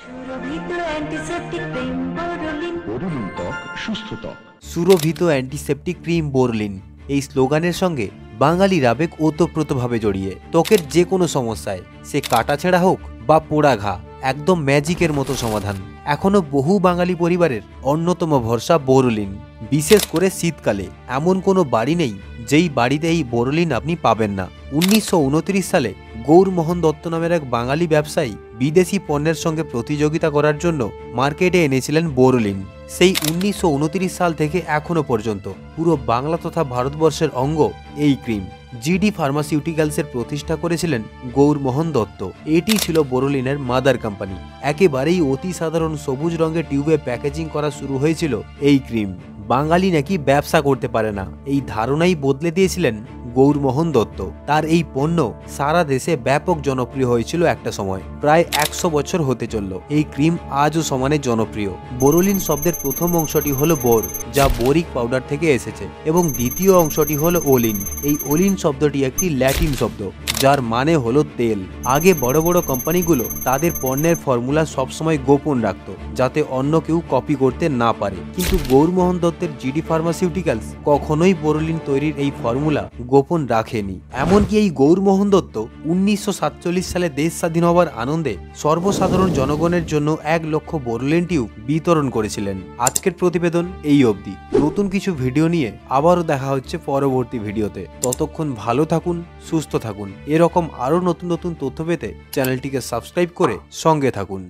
সুরভিত antiseptic cream Boroline. Boroline ত্বক সুস্থ ত্বক। সুরভিত অ্যান্টিসেপটিক ক্রিম বোরলিন, এই স্লোগানের সঙ্গে বাঙালির আবেগ ওতপ্রোতভাবে জড়িয়ে। ত্বকের যে কোনো সমস্যায়, সে কাটাছেঁড়া হোক বা পোড়া ঘা, একদম ম্যাজিকের মতো সমাধান। এখনো বহু বাঙালি পরিবারের অন্যতম ভরসা বোরোলিন। বিশেষ করে শীতকালে এমন কোনো বাড়ি নেই যেই বাড়িতে এই বোরোলিন আপনি পাবেন না। 1929 সালে গৌরমোহন দত্ত নামের এক বাঙালি ব্যবসায়ী বিদেশি পণ্যের সঙ্গে প্রতিযোগিতা করার জন্য মার্কেটে এনেছিলেন বোরোলিন। সেই 1929 সাল থেকে এখনো পর্যন্ত পুরো বাংলা তথা ভারতবর্ষের অঙ্গ এই ক্রিম। জিডি ফার্মাসিউটিক্যালসের প্রতিষ্ঠা করেছিলেন গৌরমোহন দত্ত। এটি ছিল বোরোলিনের মাদার কোম্পানি। একেবারেই অতি সাধারণ সবুজ রঙের টিউবে প্যাকেজিং করা শুরু হয়েছিল এই ক্রিম। বাঙালি নাকি ব্যবসা করতে পারে না, এই ধারণাই বদলে দিয়েছিলেন গৌরমোহন দত্ত। তার এই পণ্য সারা দেশে ব্যাপক জনপ্রিয় হয়েছিল একটা সময়। প্রায় 100 বছর হতে চলল এই ক্রিম আজও সমানে জনপ্রিয়। বোরোলিন শব্দের প্রথম অংশটি হলো বোর, যা বোরিক পাউডার থেকে এসেছে, এবং দ্বিতীয় অংশটি হলো ওলিন। এই ওলিন শব্দটি একটি ল্যাটিন শব্দ, যার মানে হলো তেল। আগে বড় বড় কোম্পানিগুলো তাদের পণ্যের ফর্মুলা সবসময় গোপন রাখত, যাতে অন্য কেউ কপি করতে না পারে। কিন্তু গৌরমোহন দত্তের জিডি ফার্মাসিউটিক্যালস কখনোই বোরোলিন তৈরির এই ফর্মুলা গোপন রাখেনি। এমনকি এই গৌরমোহন দত্ত 1947 সালে দেশ স্বাধীন হওয়ার আনন্দে সর্বসাধারণ জনগণের জন্য 1 লক্ষ বোরোলিন টিউব বিতরণ করেছিলেন। আজকের প্রতিবেদন এই অবধি। নতুন কিছু ভিডিও নিয়ে আবারও দেখা হচ্ছে পরবর্তী ভিডিওতে। ততক্ষণ ভালো থাকুন, সুস্থ থাকুন। এরকম আরও নতুন নতুন তথ্য পেতে চ্যানেলটিকে সাবস্ক্রাইব করে সঙ্গে থাকুন।